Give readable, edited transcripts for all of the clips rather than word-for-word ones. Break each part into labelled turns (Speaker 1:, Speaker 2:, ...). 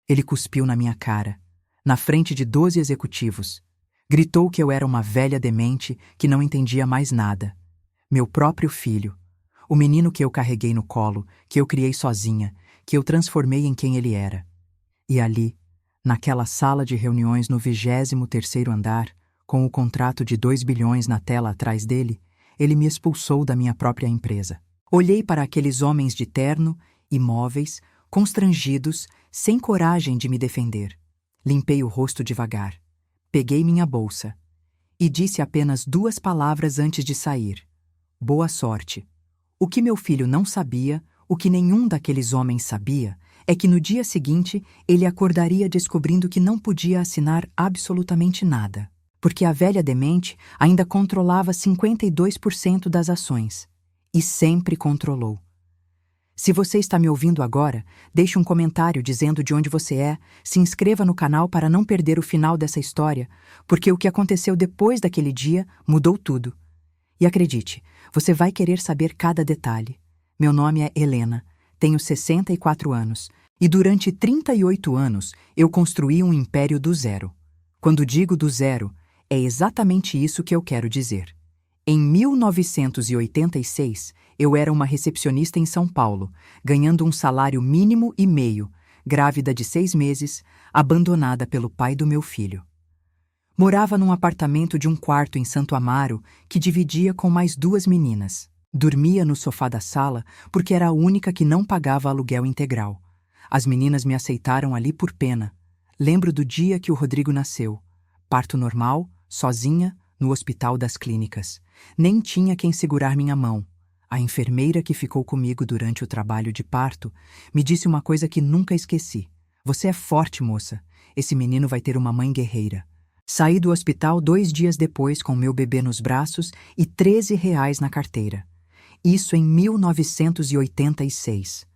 Speaker 1: Ele cuspiu na minha cara, na frente de 12 executivos. Gritou que eu era uma velha demente que não entendia mais nada. Meu próprio filho, o menino que eu carreguei no colo, que eu criei sozinha, que eu transformei em quem ele era. E ali, naquela sala de reuniões no 23º andar, com o contrato de 2 bilhões na tela atrás dele, ele me expulsou da minha própria empresa. Olhei para aqueles homens de terno, imóveis, constrangidos, sem coragem de me defender. Limpei o rosto devagar. Peguei minha bolsa. E disse apenas 2 palavras antes de sair. Boa sorte. O que meu filho não sabia, o que nenhum daqueles homens sabia, é que no dia seguinte ele acordaria descobrindo que não podia assinar absolutamente nada, porque a velha demente ainda controlava 52% das ações. E sempre controlou. Se você está me ouvindo agora, deixe um comentário dizendo de onde você é, se inscreva no canal para não perder o final dessa história, porque o que aconteceu depois daquele dia mudou tudo. E acredite, você vai querer saber cada detalhe. Meu nome é Helena, tenho 64 anos, e durante 38 anos eu construí um império do zero. Quando digo do zero, é exatamente isso que eu quero dizer. Em 1986, eu era uma recepcionista em São Paulo, ganhando um salário mínimo e meio, grávida de 6 meses, abandonada pelo pai do meu filho. Morava num apartamento de 1 quarto em Santo Amaro, que dividia com mais 2 meninas. Dormia no sofá da sala porque era a única que não pagava aluguel integral. As meninas me aceitaram ali por pena. Lembro do dia que o Rodrigo nasceu. Parto normal, sozinha, no Hospital das Clínicas. Nem tinha quem segurar minha mão. A enfermeira que ficou comigo durante o trabalho de parto me disse uma coisa que nunca esqueci. Você é forte, moça. Esse menino vai ter uma mãe guerreira. Saí do hospital 2 dias depois com meu bebê nos braços e R$ 13 na carteira. Isso em 1986. R$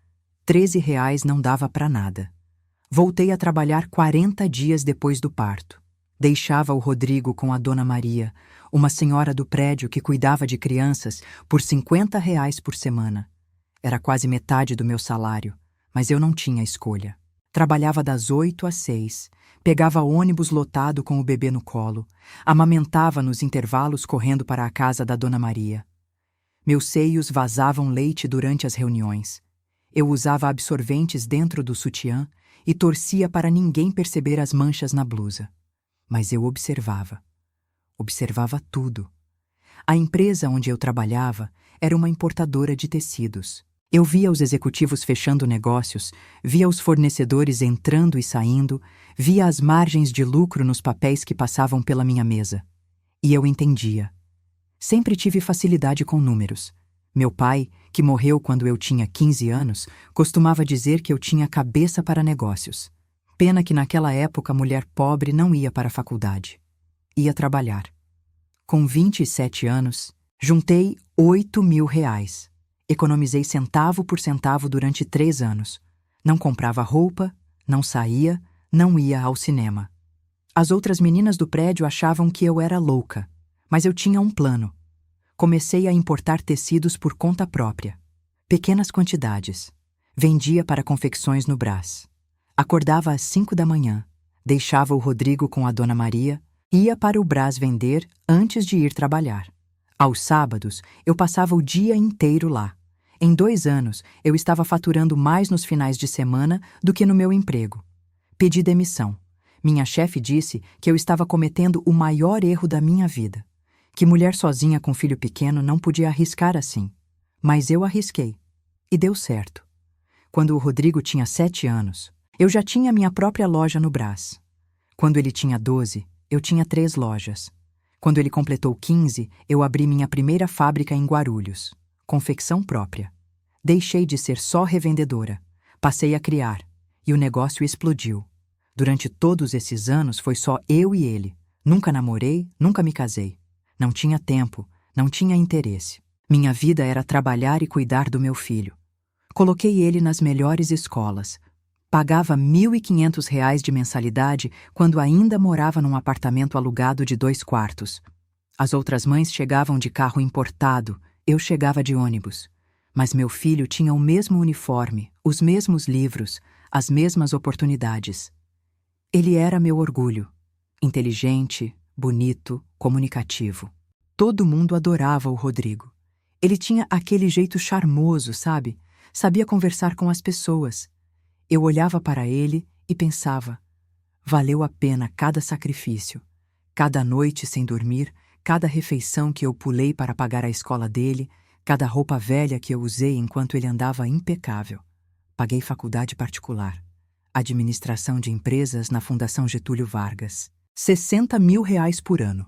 Speaker 1: 13 não dava para nada. Voltei a trabalhar 40 dias depois do parto. Deixava o Rodrigo com a Dona Maria, uma senhora do prédio que cuidava de crianças, por R$ 50 por semana. Era quase metade do meu salário, mas eu não tinha escolha. Trabalhava das 8 às 6, pegava ônibus lotado com o bebê no colo, amamentava nos intervalos correndo para a casa da Dona Maria. Meus seios vazavam leite durante as reuniões. Eu usava absorventes dentro do sutiã e torcia para ninguém perceber as manchas na blusa. Mas eu observava. Observava tudo. A empresa onde eu trabalhava era uma importadora de tecidos. Eu via os executivos fechando negócios, via os fornecedores entrando e saindo, via as margens de lucro nos papéis que passavam pela minha mesa. E eu entendia. Sempre tive facilidade com números. Meu pai, que morreu quando eu tinha 15 anos, costumava dizer que eu tinha cabeça para negócios. Pena que naquela época a mulher pobre não ia para a faculdade. Ia trabalhar. Com 27 anos, juntei R$ 8.000. Economizei centavo por centavo durante 3 anos. Não comprava roupa, não saía, não ia ao cinema. As outras meninas do prédio achavam que eu era louca, mas eu tinha um plano. Comecei a importar tecidos por conta própria. Pequenas quantidades. Vendia para confecções no Brás. Acordava às 5 da manhã, deixava o Rodrigo com a Dona Maria, ia para o Brás vender antes de ir trabalhar. Aos sábados, eu passava o dia inteiro lá. Em 2 anos, eu estava faturando mais nos finais de semana do que no meu emprego. Pedi demissão. Minha chefe disse que eu estava cometendo o maior erro da minha vida. Que mulher sozinha com filho pequeno não podia arriscar assim. Mas eu arrisquei. E deu certo. Quando o Rodrigo tinha 7 anos, eu já tinha minha própria loja no Brás. Quando ele tinha 12, eu tinha 3 lojas. Quando ele completou 15, eu abri minha primeira fábrica em Guarulhos. Confecção própria. Deixei de ser só revendedora. Passei a criar. E o negócio explodiu. Durante todos esses anos foi só eu e ele. Nunca namorei, nunca me casei. Não tinha tempo, não tinha interesse. Minha vida era trabalhar e cuidar do meu filho. Coloquei ele nas melhores escolas. Pagava R$ 1.500 de mensalidade quando ainda morava num apartamento alugado de 2 quartos. As outras mães chegavam de carro importado, eu chegava de ônibus. Mas meu filho tinha o mesmo uniforme, os mesmos livros, as mesmas oportunidades. Ele era meu orgulho. Inteligente, bonito, comunicativo. Todo mundo adorava o Rodrigo. Ele tinha aquele jeito charmoso, sabe? Sabia conversar com as pessoas. Eu olhava para ele e pensava: valeu a pena cada sacrifício, cada noite sem dormir, cada refeição que eu pulei para pagar a escola dele, cada roupa velha que eu usei enquanto ele andava impecável. Paguei faculdade particular, administração de empresas na Fundação Getúlio Vargas. R$ 60 mil por ano.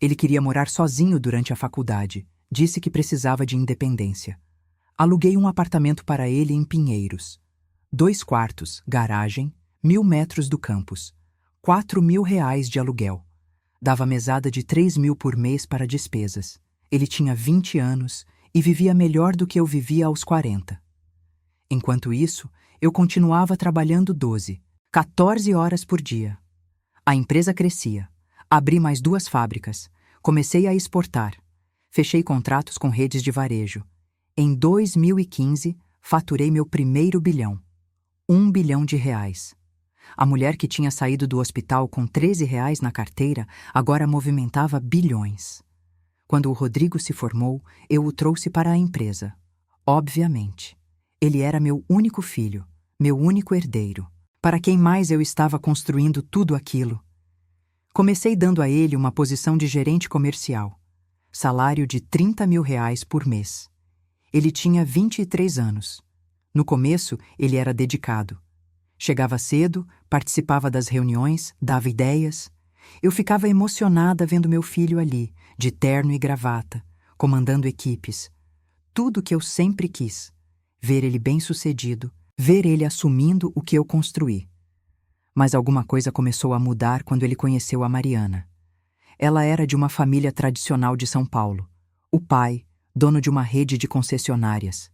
Speaker 1: Ele queria morar sozinho durante a faculdade. Disse que precisava de independência. Aluguei um apartamento para ele em Pinheiros. 2 quartos, garagem, 1.000 metros do campus. R$ 4.000 de aluguel. Dava mesada de 3 mil por mês para despesas. Ele tinha 20 anos e vivia melhor do que eu vivia aos 40. Enquanto isso, eu continuava trabalhando 12, 14 horas por dia. A empresa crescia. Abri mais 2 fábricas. Comecei a exportar. Fechei contratos com redes de varejo. Em 2015, faturei meu primeiro bilhão. R$ 1 bilhão. A mulher que tinha saído do hospital com R$ 13 na carteira agora movimentava bilhões. Quando o Rodrigo se formou, eu o trouxe para a empresa. Obviamente. Ele era meu único filho, meu único herdeiro. Para quem mais eu estava construindo tudo aquilo? Comecei dando a ele uma posição de gerente comercial. Salário de R$ 30 mil por mês. Ele tinha 23 anos. No começo, ele era dedicado. Chegava cedo, participava das reuniões, dava ideias. Eu ficava emocionada vendo meu filho ali, de terno e gravata, comandando equipes. Tudo que eu sempre quis. Ver ele bem-sucedido, ver ele assumindo o que eu construí. Mas alguma coisa começou a mudar quando ele conheceu a Mariana. Ela era de uma família tradicional de São Paulo. O pai, dono de uma rede de concessionárias.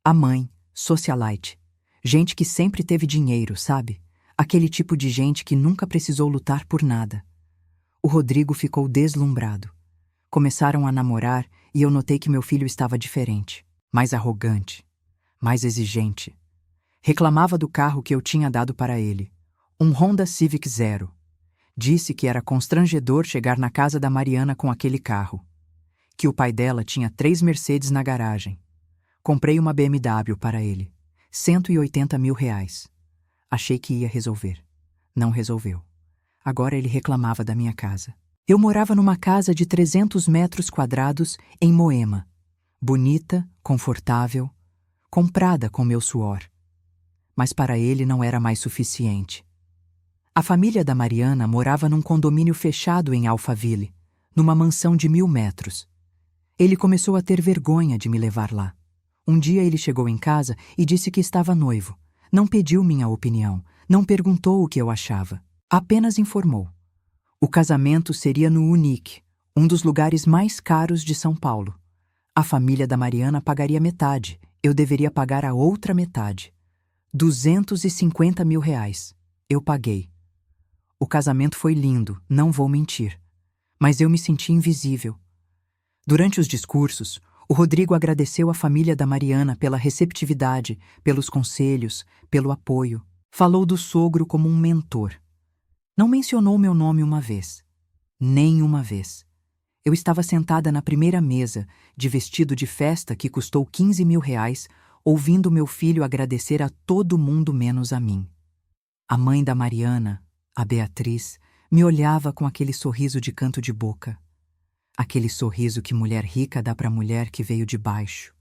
Speaker 1: A mãe, socialite. Gente que sempre teve dinheiro, sabe? Aquele tipo de gente que nunca precisou lutar por nada. O Rodrigo ficou deslumbrado. Começaram a namorar e eu notei que meu filho estava diferente. Mais arrogante. Mais exigente. Reclamava do carro que eu tinha dado para ele. Um Honda Civic Zero. Disse que era constrangedor chegar na casa da Mariana com aquele carro. Que o pai dela tinha 3 Mercedes na garagem. Comprei uma BMW para ele. R$ 180 mil. Achei que ia resolver. Não resolveu. Agora ele reclamava da minha casa. Eu morava numa casa de 300 metros quadrados em Moema. Bonita, confortável, comprada com meu suor. Mas para ele não era mais suficiente. A família da Mariana morava num condomínio fechado em Alphaville, numa mansão de 1.000 metros. Ele começou a ter vergonha de me levar lá. Um dia ele chegou em casa e disse que estava noivo. Não pediu minha opinião, não perguntou o que eu achava. Apenas informou. O casamento seria no Unique, um dos lugares mais caros de São Paulo. A família da Mariana pagaria metade, eu deveria pagar a outra metade. R$ 250 mil. Eu paguei. O casamento foi lindo, não vou mentir. Mas eu me senti invisível. Durante os discursos, o Rodrigo agradeceu a família da Mariana pela receptividade, pelos conselhos, pelo apoio. Falou do sogro como um mentor. Não mencionou meu nome uma vez. Nem uma vez. Eu estava sentada na primeira mesa, de vestido de festa que custou R$ 15 mil, ouvindo meu filho agradecer a todo mundo menos a mim. A mãe da Mariana, a Beatriz, me olhava com aquele sorriso de canto de boca. Aquele sorriso que mulher rica dá para mulher que veio de baixo.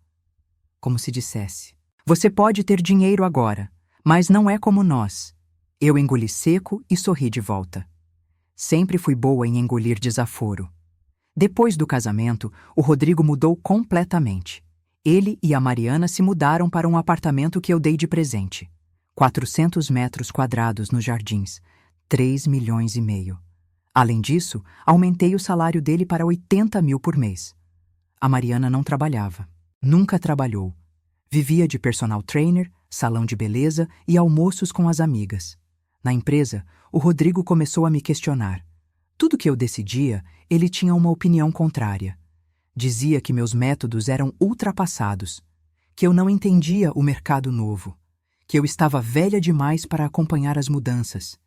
Speaker 1: Como se dissesse: você pode ter dinheiro agora, mas não é como nós. Eu engoli seco e sorri de volta. Sempre fui boa em engolir desaforo. Depois do casamento, o Rodrigo mudou completamente. Ele e a Mariana se mudaram para um apartamento que eu dei de presente. 400 metros quadrados nos Jardins, 3 milhões e meio. Além disso, aumentei o salário dele para 80 mil por mês. A Mariana não trabalhava. Nunca trabalhou. Vivia de personal trainer, salão de beleza e almoços com as amigas. Na empresa, o Rodrigo começou a me questionar. Tudo que eu decidia, ele tinha uma opinião contrária. Dizia que meus métodos eram ultrapassados, que eu não entendia o mercado novo, que eu estava velha demais para acompanhar as mudanças.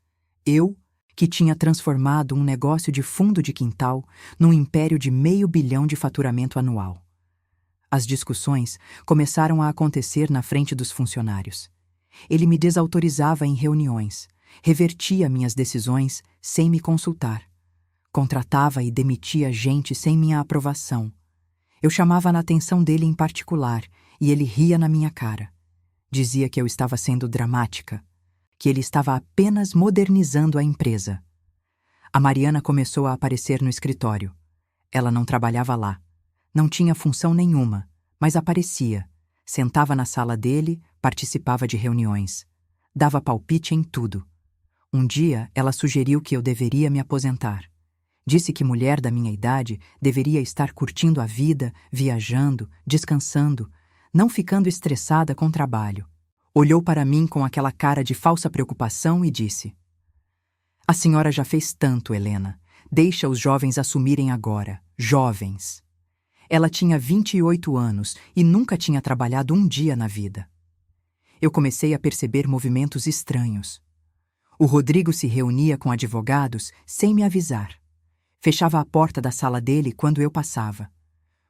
Speaker 1: Eu, que tinha transformado um negócio de fundo de quintal num império de $500 milhão de faturamento anual. As discussões começaram a acontecer na frente dos funcionários. Ele me desautorizava em reuniões, revertia minhas decisões sem me consultar. Contratava e demitia gente sem minha aprovação. Eu chamava a atenção dele em particular e ele ria na minha cara. Dizia que eu estava sendo dramática, que ele estava apenas modernizando a empresa. A Mariana começou a aparecer no escritório. Ela não trabalhava lá. Não tinha função nenhuma, mas aparecia. Sentava na sala dele, participava de reuniões. Dava palpite em tudo. Um dia, ela sugeriu que eu deveria me aposentar. Disse que mulher da minha idade deveria estar curtindo a vida, viajando, descansando, não ficando estressada com trabalho. Olhou para mim com aquela cara de falsa preocupação e disse: "A senhora já fez tanto, Helena. Deixa os jovens assumirem agora. Jovens." Ela tinha 28 anos e nunca tinha trabalhado um dia na vida. Eu comecei a perceber movimentos estranhos. O Rodrigo se reunia com advogados sem me avisar. Fechava a porta da sala dele quando eu passava.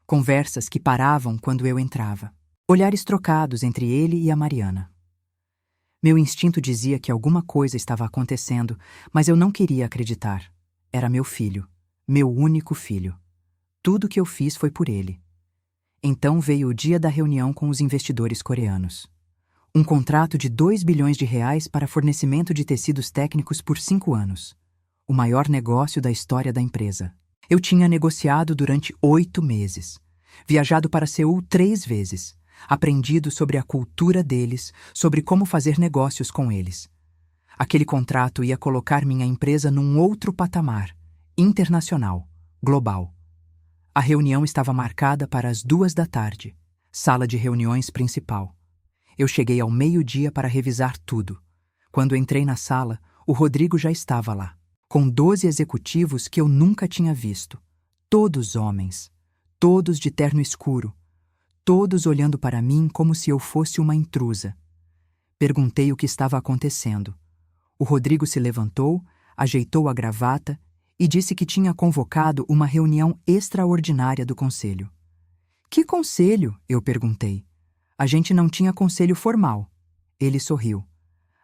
Speaker 1: Conversas que paravam quando eu entrava. Olhares trocados entre ele e a Mariana. Meu instinto dizia que alguma coisa estava acontecendo, mas eu não queria acreditar. Era meu filho, meu único filho. Tudo que eu fiz foi por ele. Então veio o dia da reunião com os investidores coreanos. Um contrato de R$2 bilhões para fornecimento de tecidos técnicos por 5 anos. O maior negócio da história da empresa. Eu tinha negociado durante 8 meses. Viajado para Seul 3 vezes. Aprendido sobre a cultura deles, sobre como fazer negócios com eles. Aquele contrato ia colocar minha empresa num outro patamar, internacional, global. A reunião estava marcada para as 14h, sala de reuniões principal. Eu cheguei ao meio-dia para revisar tudo. Quando entrei na sala, o Rodrigo já estava lá, com 12 executivos que eu nunca tinha visto. Todos homens, todos de terno escuro, todos olhando para mim como se eu fosse uma intrusa. Perguntei o que estava acontecendo. O Rodrigo se levantou, ajeitou a gravata e disse que tinha convocado uma reunião extraordinária do conselho. Que conselho? Eu perguntei. A gente não tinha conselho formal. Ele sorriu,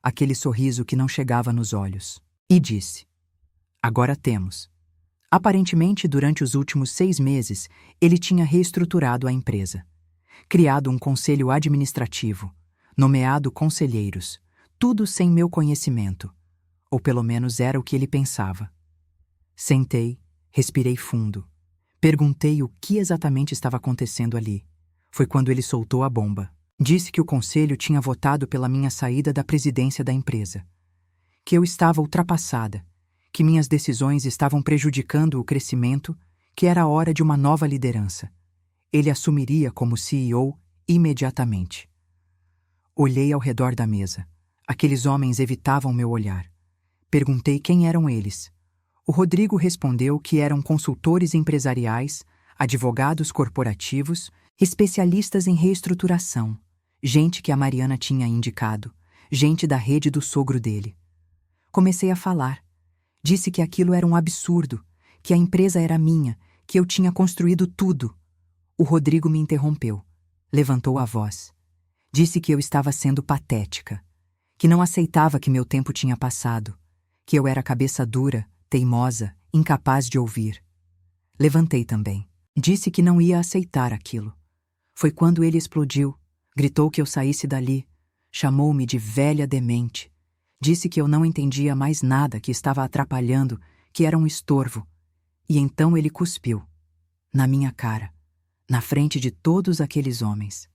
Speaker 1: aquele sorriso que não chegava nos olhos, e disse: "Agora temos." Aparentemente, durante os últimos 6 meses, ele tinha reestruturado a empresa. Criado um conselho administrativo, nomeado conselheiros, tudo sem meu conhecimento. Ou pelo menos era o que ele pensava. Sentei, respirei fundo. Perguntei o que exatamente estava acontecendo ali. Foi quando ele soltou a bomba. Disse que o conselho tinha votado pela minha saída da presidência da empresa. Que eu estava ultrapassada, que minhas decisões estavam prejudicando o crescimento, que era a hora de uma nova liderança. Ele assumiria como CEO imediatamente. Olhei ao redor da mesa. Aqueles homens evitavam meu olhar. Perguntei quem eram eles. O Rodrigo respondeu que eram consultores empresariais, advogados corporativos, especialistas em reestruturação, gente que a Mariana tinha indicado, gente da rede do sogro dele. Comecei a falar. Disse que aquilo era um absurdo, que a empresa era minha, que eu tinha construído tudo. O Rodrigo me interrompeu. Levantou a voz. Disse que eu estava sendo patética, que não aceitava que meu tempo tinha passado, que eu era cabeça dura, teimosa, incapaz de ouvir. Levantei também. Disse que não ia aceitar aquilo. Foi quando ele explodiu. Gritou que eu saísse dali. Chamou-me de velha demente. Disse que eu não entendia mais nada, que estava atrapalhando, que era um estorvo. E então ele cuspiu. Na minha cara. Na frente de todos aqueles homens.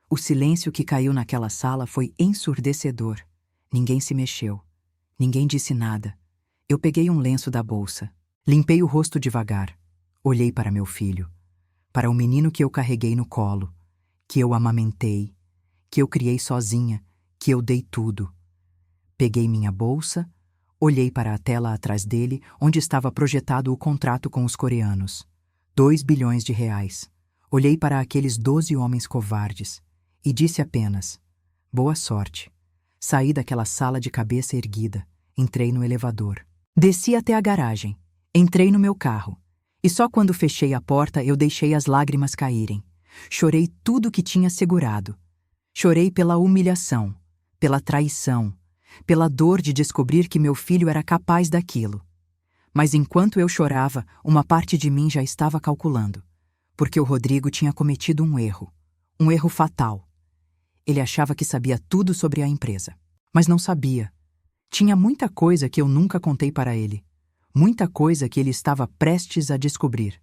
Speaker 1: O silêncio que caiu naquela sala foi ensurdecedor. Ninguém se mexeu. Ninguém disse nada. Eu peguei um lenço da bolsa. Limpei o rosto devagar. Olhei para meu filho. Para o menino que eu carreguei no colo. Que eu amamentei. Que eu criei sozinha. Que eu dei tudo. Peguei minha bolsa. Olhei para a tela atrás dele, onde estava projetado o contrato com os coreanos. R$2 bilhões. Olhei para aqueles 12 homens covardes. E disse apenas: "Boa sorte. Saí daquela sala de cabeça erguida. Entrei no elevador. Desci até a garagem. Entrei no meu carro. E só quando fechei a porta eu deixei as lágrimas caírem. Chorei tudo que tinha segurado. Chorei pela humilhação, pela traição, pela dor de descobrir que meu filho era capaz daquilo. Mas enquanto eu chorava, uma parte de mim já estava calculando, porque o Rodrigo tinha cometido um erro fatal. Ele achava que sabia tudo sobre a empresa, mas não sabia. Tinha muita coisa que eu nunca contei para ele, muita coisa que ele estava prestes a descobrir.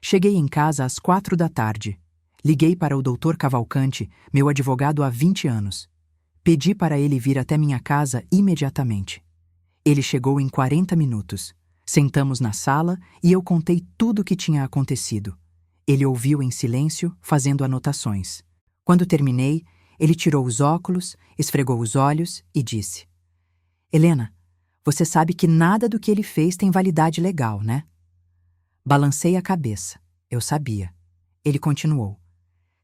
Speaker 1: Cheguei em casa às 4 da tarde. Liguei para o Dr. Cavalcante, meu advogado há 20 anos. Pedi para ele vir até minha casa imediatamente. Ele chegou em 40 minutos. Sentamos na sala e eu contei tudo o que tinha acontecido. Ele ouviu em silêncio, fazendo anotações. Quando terminei, ele tirou os óculos, esfregou os olhos e disse: Helena, você sabe que nada do que ele fez tem validade legal, né? Balancei a cabeça. Eu sabia. Ele continuou: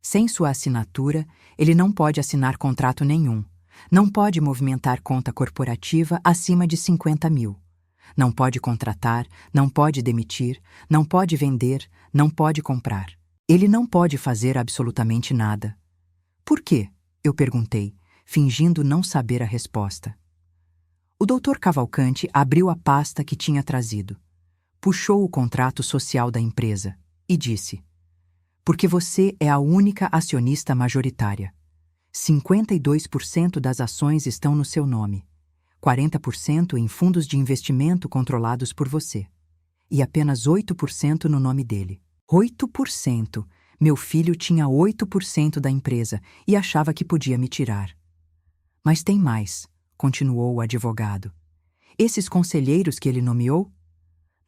Speaker 1: sem sua assinatura, ele não pode assinar contrato nenhum. Não pode movimentar conta corporativa acima de 50 mil. Não pode contratar, não pode demitir, não pode vender, não pode comprar. Ele não pode fazer absolutamente nada. Por quê? Eu perguntei, fingindo não saber a resposta. O Dr. Cavalcante abriu a pasta que tinha trazido. Puxou o contrato social da empresa e disse: porque você é a única acionista majoritária. 52% das ações estão no seu nome, 40% em fundos de investimento controlados por você, e apenas 8% no nome dele. 8%! Meu filho tinha 8% da empresa e achava que podia me tirar. Mas tem mais, continuou o advogado. Esses conselheiros que ele nomeou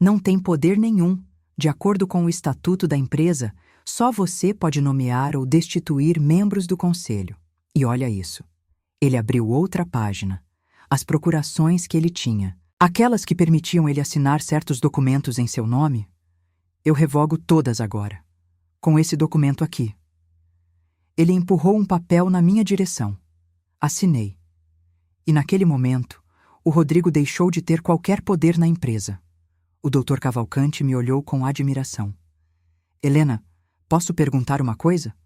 Speaker 1: não têm poder nenhum. De acordo com o estatuto da empresa, só você pode nomear ou destituir membros do conselho. E olha isso. Ele abriu outra página. As procurações que ele tinha. Aquelas que permitiam ele assinar certos documentos em seu nome. Eu revogo todas agora. Com esse documento aqui. Ele empurrou um papel na minha direção. Assinei. E naquele momento, o Rodrigo deixou de ter qualquer poder na empresa. O Dr. Cavalcante me olhou com admiração. Helena, posso perguntar uma coisa?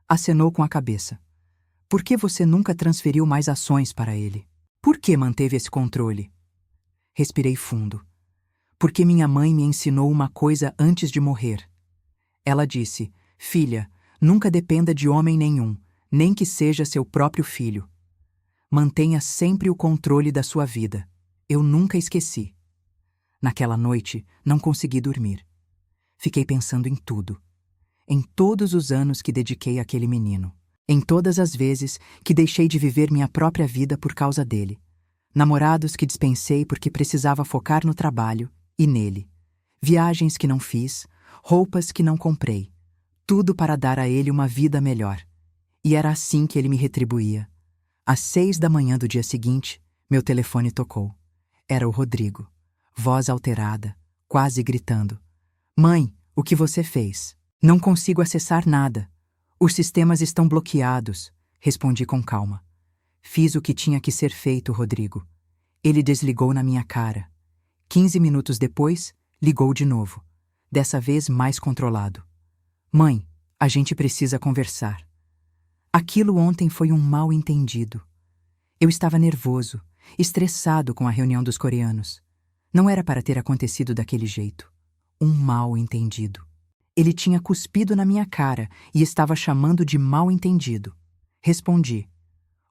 Speaker 1: Acenou com a cabeça. Por que você nunca transferiu mais ações para ele? Por que manteve esse controle? Respirei fundo. Porque minha mãe me ensinou uma coisa antes de morrer. Ela disse: filha, nunca dependa de homem nenhum, nem que seja seu próprio filho. Mantenha sempre o controle da sua vida. Eu nunca esqueci. Naquela noite, não consegui dormir. Fiquei pensando em tudo. Em todos os anos que dediquei àquele menino. Em todas as vezes que deixei de viver minha própria vida por causa dele. Namorados que dispensei porque precisava focar no trabalho e nele. Viagens que não fiz, roupas que não comprei. Tudo para dar a ele uma vida melhor. E era assim que ele me retribuía. Às 6 da manhã do dia seguinte, meu telefone tocou. Era o Rodrigo. Voz alterada, quase gritando. Mãe, o que você fez? Não consigo acessar nada. Os sistemas estão bloqueados, respondi com calma. Fiz o que tinha que ser feito, Rodrigo. Ele desligou na minha cara. 15 minutos depois, ligou de novo. Dessa vez mais controlado. Mãe, a gente precisa conversar. Aquilo ontem foi um mal-entendido. Eu estava nervoso, estressado com a reunião dos coreanos. Não era para ter acontecido daquele jeito. Um mal-entendido. Ele tinha cuspido na minha cara e estava chamando de mal-entendido. Respondi: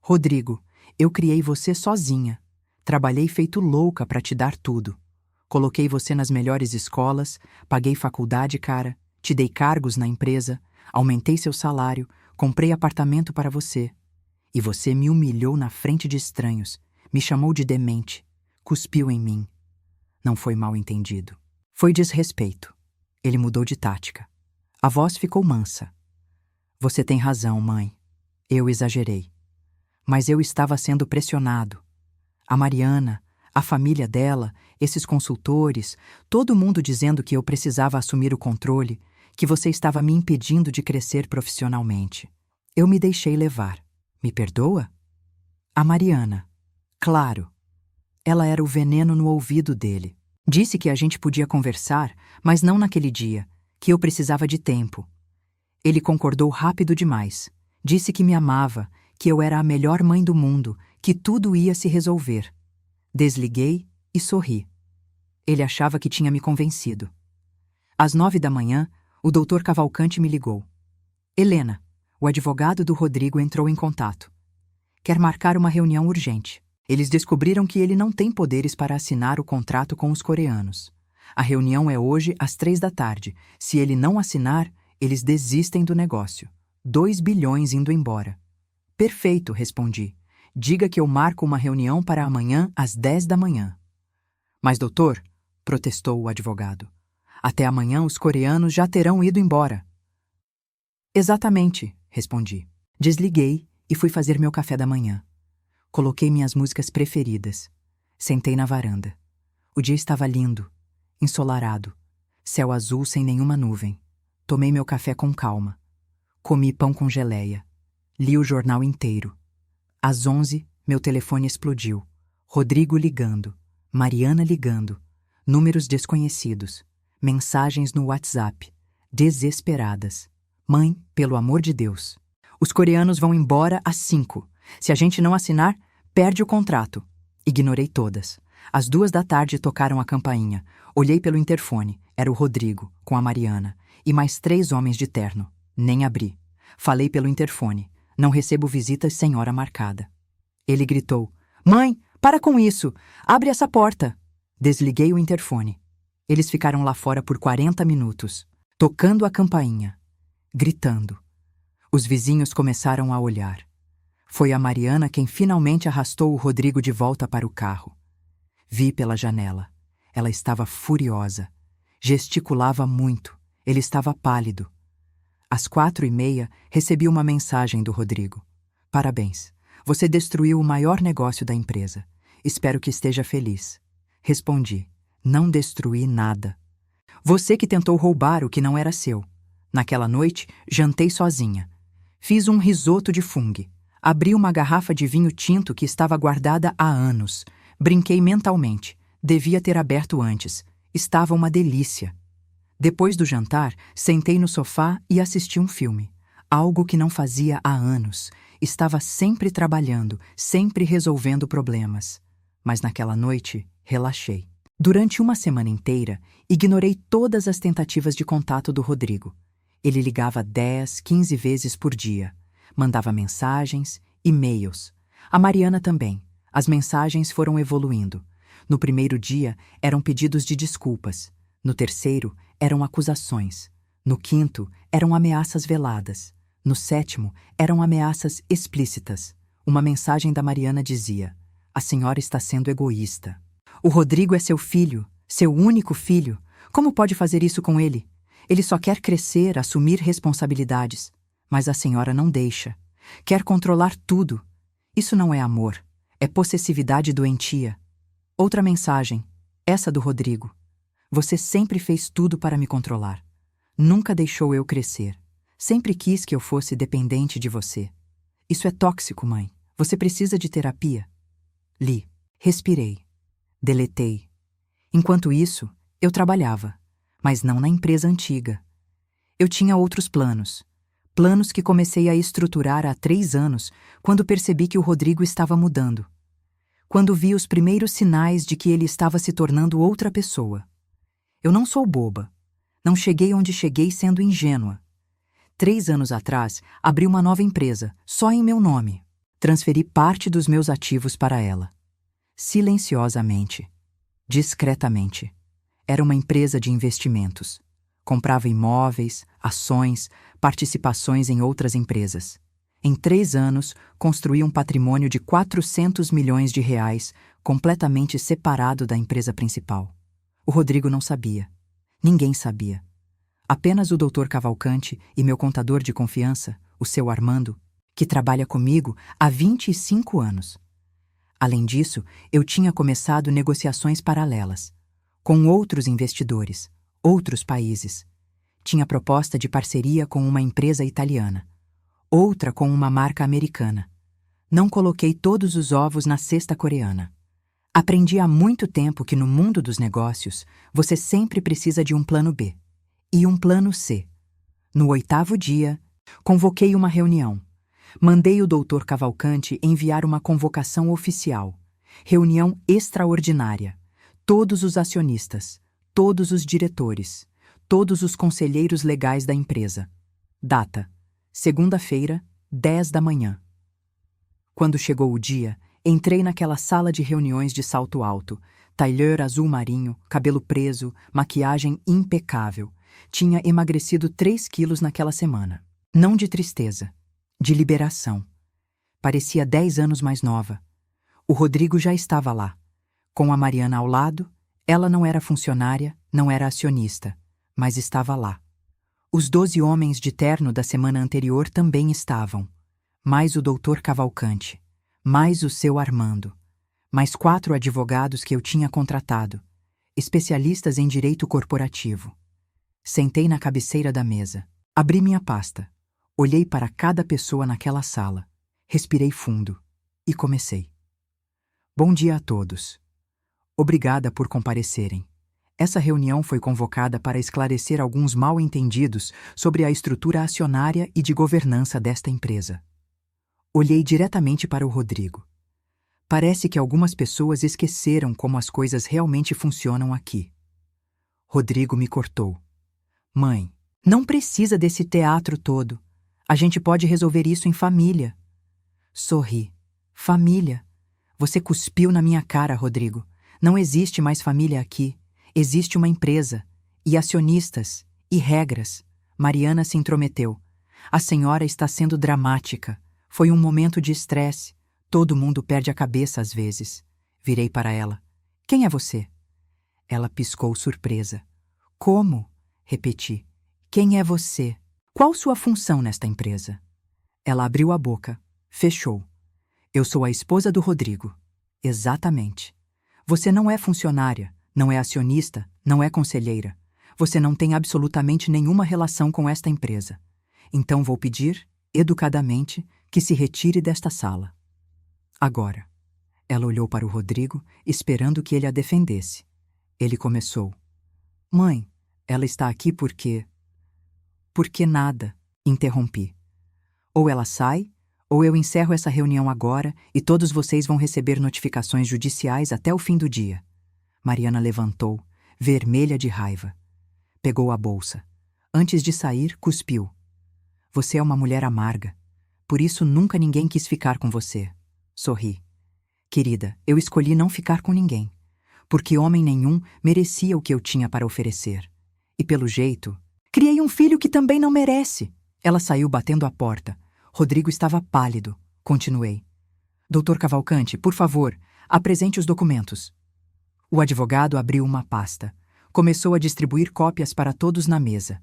Speaker 1: Rodrigo, eu criei você sozinha. Trabalhei feito louca para te dar tudo. Coloquei você nas melhores escolas, paguei faculdade cara, te dei cargos na empresa, aumentei seu salário, comprei apartamento para você. E você me humilhou na frente de estranhos, me chamou de demente, cuspiu em mim. Não foi mal-entendido. Foi desrespeito. Ele mudou de tática. A voz ficou mansa. Você tem razão, mãe. Eu exagerei. Mas eu estava sendo pressionado. A Mariana, a família dela, esses consultores, todo mundo dizendo que eu precisava assumir o controle, que você estava me impedindo de crescer profissionalmente. Eu me deixei levar. Me perdoa? A Mariana. Claro. Ela era o veneno no ouvido dele. Disse que a gente podia conversar, mas não naquele dia, que eu precisava de tempo. Ele concordou rápido demais. Disse que me amava, que eu era a melhor mãe do mundo, que tudo ia se resolver. Desliguei e sorri. Ele achava que tinha me convencido. Às 9 da manhã, o doutor Cavalcante me ligou. Helena, o advogado do Rodrigo entrou em contato. Quer marcar uma reunião urgente. Eles descobriram que ele não tem poderes para assinar o contrato com os coreanos. A reunião é hoje às 3 da tarde. Se ele não assinar, eles desistem do negócio. 2 bilhões indo embora. Perfeito, respondi. Diga que eu marco uma reunião para amanhã às 10 da manhã. Mas, doutor, protestou o advogado, até amanhã os coreanos já terão ido embora. Exatamente, respondi. Desliguei e fui fazer meu café da manhã. Coloquei minhas músicas preferidas. Sentei na varanda. O dia estava lindo, ensolarado, céu azul sem nenhuma nuvem. Tomei meu café com calma. Comi pão com geleia. Li o jornal inteiro. Às 11, meu telefone explodiu. Rodrigo ligando. Mariana ligando. Números desconhecidos. Mensagens no WhatsApp. Desesperadas. Mãe, pelo amor de Deus. Os coreanos vão embora às 5. Se a gente não assinar, perde o contrato. Ignorei todas. Às 2 da tarde tocaram a campainha. Olhei pelo interfone. Era o Rodrigo, com a Mariana. E mais 3 homens de terno. Nem abri. Falei pelo interfone. Não recebo visitas sem hora marcada. Ele gritou. Mãe, para com isso! Abre essa porta! Desliguei o interfone. Eles ficaram lá fora por 40 minutos, tocando a campainha, gritando. Os vizinhos começaram a olhar. Foi a Mariana quem finalmente arrastou o Rodrigo de volta para o carro. Vi pela janela. Ela estava furiosa. Gesticulava muito. Ele estava pálido. Às 4h30, recebi uma mensagem do Rodrigo. Parabéns. Você destruiu o maior negócio da empresa. Espero que esteja feliz. Respondi. Não destruí nada. Você que tentou roubar o que não era seu. Naquela noite, jantei sozinha. Fiz um risoto de fungo. Abri uma garrafa de vinho tinto que estava guardada há anos. Brinquei mentalmente. Devia ter aberto antes. Estava uma delícia. Depois do jantar, sentei no sofá e assisti um filme. Algo que não fazia há anos. Estava sempre trabalhando, sempre resolvendo problemas. Mas naquela noite, relaxei. Durante uma semana inteira, ignorei todas as tentativas de contato do Rodrigo. Ele ligava 10, 15 vezes por dia. Mandava mensagens, e-mails. A Mariana também. As mensagens foram evoluindo. No primeiro dia, eram pedidos de desculpas. No terceiro, eram acusações. No quinto, eram ameaças veladas. No sétimo, eram ameaças explícitas. Uma mensagem da Mariana dizia: a senhora está sendo egoísta. O Rodrigo é seu filho, seu único filho. Como pode fazer isso com ele? Ele só quer crescer, assumir responsabilidades. Mas a senhora não deixa. Quer controlar tudo. Isso não é amor. É possessividade doentia. Outra mensagem, essa do Rodrigo. Você sempre fez tudo para me controlar. Nunca deixou eu crescer. Sempre quis que eu fosse dependente de você. Isso é tóxico, mãe. Você precisa de terapia. Li. Respirei. Deletei. Enquanto isso, eu trabalhava, mas não na empresa antiga. Eu tinha outros planos. Planos que comecei a estruturar há 3 anos, quando percebi que o Rodrigo estava mudando. Quando vi os primeiros sinais de que ele estava se tornando outra pessoa. Eu não sou boba. Não cheguei onde cheguei sendo ingênua. 3 anos atrás, abri uma nova empresa, só em meu nome. Transferi parte dos meus ativos para ela. Silenciosamente. Discretamente. Era uma empresa de investimentos. Comprava imóveis, ações, participações em outras empresas. Em 3 anos, construí um patrimônio de 400 milhões de reais, completamente separado da empresa principal. O Rodrigo não sabia. Ninguém sabia. Apenas o Dr. Cavalcante e meu contador de confiança, o seu Armando, que trabalha comigo há 25 anos. Além disso, eu tinha começado negociações paralelas, com outros investidores, outros países. Tinha proposta de parceria com uma empresa italiana, outra com uma marca americana. Não coloquei todos os ovos na cesta coreana. Aprendi há muito tempo que no mundo dos negócios, você sempre precisa de um plano B e um plano C. No 8º dia, convoquei uma reunião. Mandei o Dr. Cavalcante enviar uma convocação oficial. Reunião extraordinária. Todos os acionistas, todos os diretores, todos os conselheiros legais da empresa. Data: segunda-feira, 10 da manhã. Quando chegou o dia, entrei naquela sala de reuniões de salto alto, tailleur azul marinho, cabelo preso, maquiagem impecável. Tinha emagrecido 3 quilos naquela semana. Não de tristeza, de liberação. Parecia 10 anos mais nova. O Rodrigo já estava lá. Com a Mariana ao lado, ela não era funcionária, não era acionista, mas estava lá. Os 12 homens de terno da semana anterior também estavam. Mais o Dr. Cavalcante, mais o seu Armando, mais 4 advogados que eu tinha contratado, especialistas em direito corporativo. Sentei na cabeceira da mesa, abri minha pasta, olhei para cada pessoa naquela sala, respirei fundo e comecei. Bom dia a todos. Obrigada por comparecerem. Essa reunião foi convocada para esclarecer alguns mal-entendidos sobre a estrutura acionária e de governança desta empresa. Olhei diretamente para o Rodrigo. Parece que algumas pessoas esqueceram como as coisas realmente funcionam aqui. Rodrigo me cortou. Mãe, não precisa desse teatro todo. A gente pode resolver isso em família. Sorri. Família. Você cuspiu na minha cara, Rodrigo. Não existe mais família aqui. Existe uma empresa. E acionistas. E regras. Mariana se intrometeu. A senhora está sendo dramática. Foi um momento de estresse. Todo mundo perde a cabeça às vezes. Virei para ela. Quem é você? Ela piscou surpresa. Como? Repeti. Quem é você? Qual sua função nesta empresa? Ela abriu a boca. Fechou. Eu sou a esposa do Rodrigo. Exatamente. Você não é funcionária, não é acionista, não é conselheira. Você não tem absolutamente nenhuma relação com esta empresa. Então vou pedir, educadamente, que se retire desta sala. Agora. Ela olhou para o Rodrigo, esperando que ele a defendesse. Ele começou. Mãe, ela está aqui porque... Porque nada, interrompi. Ou ela sai, ou eu encerro essa reunião agora e todos vocês vão receber notificações judiciais até o fim do dia. Mariana levantou, vermelha de raiva. Pegou a bolsa. Antes de sair, cuspiu. Você é uma mulher amarga. Por isso nunca ninguém quis ficar com você. Sorri. Querida, eu escolhi não ficar com ninguém. Porque homem nenhum merecia o que eu tinha para oferecer. E pelo jeito, criei um filho que também não merece. Ela saiu batendo a porta. Rodrigo estava pálido. Continuei. Dr. Cavalcante, por favor, apresente os documentos. O advogado abriu uma pasta. Começou a distribuir cópias para todos na mesa.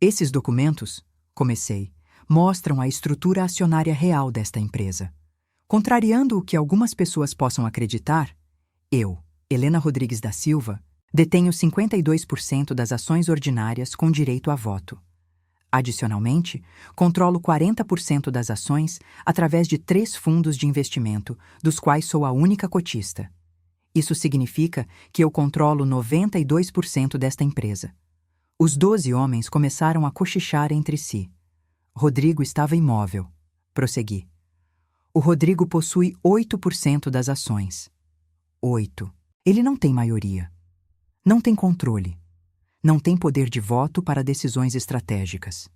Speaker 1: Esses documentos, comecei, mostram a estrutura acionária real desta empresa. Contrariando o que algumas pessoas possam acreditar, eu, Helena Rodrigues da Silva, detenho 52% das ações ordinárias com direito a voto. Adicionalmente, controlo 40% das ações através de 3 fundos de investimento, dos quais sou a única cotista. Isso significa que eu controlo 92% desta empresa. Os 12 homens começaram a cochichar entre si. Rodrigo estava imóvel. Prossegui. O Rodrigo possui 8% das ações. 8. Ele não tem maioria. Não tem controle. Não tem poder de voto para decisões estratégicas.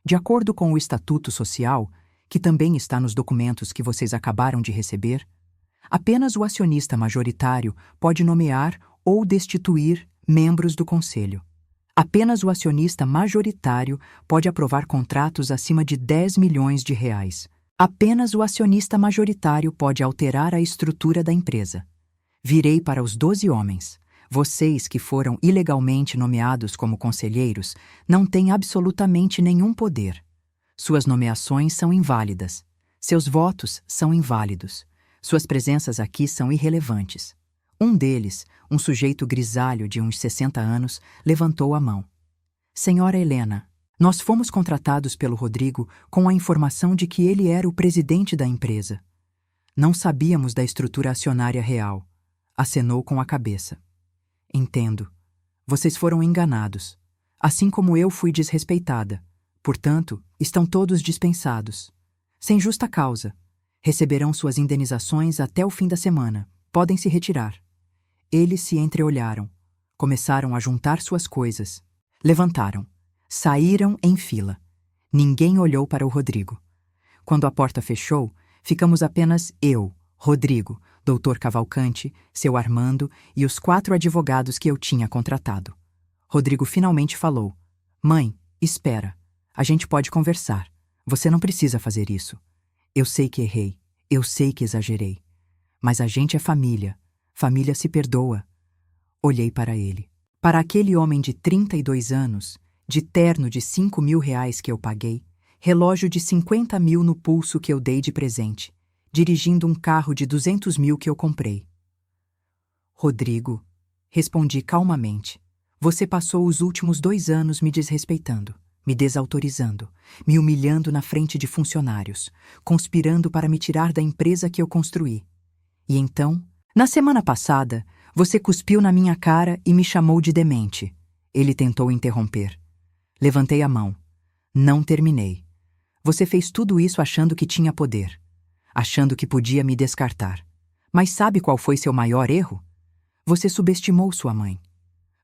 Speaker 1: De acordo com o Estatuto Social, que também está nos documentos que vocês acabaram de receber, apenas o acionista majoritário pode nomear ou destituir membros do conselho. Apenas o acionista majoritário pode aprovar contratos acima de 10 milhões de reais. Apenas o acionista majoritário pode alterar a estrutura da empresa. Virei para os 12 homens. Vocês que foram ilegalmente nomeados como conselheiros não têm absolutamente nenhum poder. Suas nomeações são inválidas. Seus votos são inválidos. Suas presenças aqui são irrelevantes. Um deles, um sujeito grisalho de uns 60 anos, levantou a mão. Senhora Helena, Nós fomos contratados pelo Rodrigo com a informação de que ele era o presidente da empresa. Não sabíamos da estrutura acionária real. Acenou com a cabeça. Entendo. Vocês foram enganados. Assim como eu fui desrespeitada. Portanto, estão todos dispensados. Sem justa causa. Receberão suas indenizações até o fim da semana. Podem se retirar. Eles se entreolharam. Começaram a juntar suas coisas. Levantaram. Saíram em fila. Ninguém olhou para o Rodrigo. Quando a porta fechou, ficamos apenas eu, Rodrigo, Dr. Cavalcante, seu Armando e os 4 advogados que eu tinha contratado. Rodrigo finalmente falou: Mãe, espera. A gente pode conversar. Você não precisa fazer isso. Eu sei que errei. Eu sei que exagerei. Mas a gente é família. Família se perdoa. Olhei para ele. Para aquele homem de 32 anos, de terno de R$ 5.000 que eu paguei, relógio de 50 mil no pulso que eu dei de presente, dirigindo um carro de 200 mil que eu comprei. Rodrigo, respondi calmamente, você passou os últimos 2 anos me desrespeitando, me desautorizando, me humilhando na frente de funcionários, conspirando para me tirar da empresa que eu construí. E então, na semana passada, você cuspiu na minha cara e me chamou de demente. Ele tentou interromper. Levantei a mão. Não terminei. Você fez tudo isso achando que tinha poder, achando que podia me descartar. Mas sabe qual foi seu maior erro? Você subestimou sua mãe.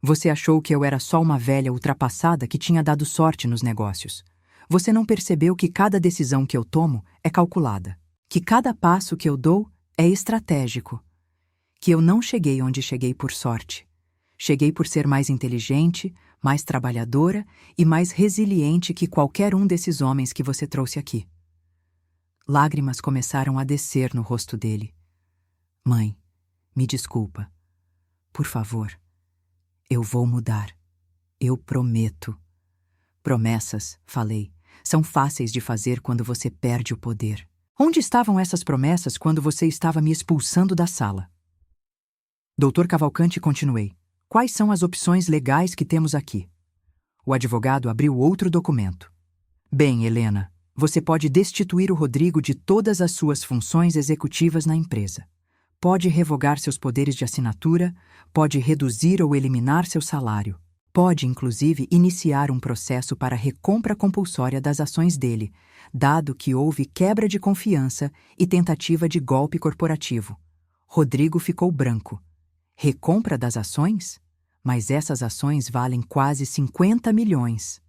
Speaker 1: Você achou que eu era só uma velha ultrapassada que tinha dado sorte nos negócios. Você não percebeu que cada decisão que eu tomo é calculada, que cada passo que eu dou é estratégico, que eu não cheguei onde cheguei por sorte. Cheguei por ser mais inteligente, mais trabalhadora e mais resiliente que qualquer um desses homens que você trouxe aqui. Lágrimas começaram a descer no rosto dele. Mãe, me desculpa. Por favor. Eu vou mudar. Eu prometo. Promessas, falei, são fáceis de fazer quando você perde o poder. Onde estavam essas promessas quando você estava me expulsando da sala? Dr. Cavalcante, continuei. Quais são as opções legais que temos aqui? O advogado abriu outro documento. Bem, Helena, você pode destituir o Rodrigo de todas as suas funções executivas na empresa. Pode revogar seus poderes de assinatura, pode reduzir ou eliminar seu salário. Pode, inclusive, iniciar um processo para recompra compulsória das ações dele, dado que houve quebra de confiança e tentativa de golpe corporativo. Rodrigo ficou branco. Recompra das ações? Mas essas ações valem quase 50 milhões.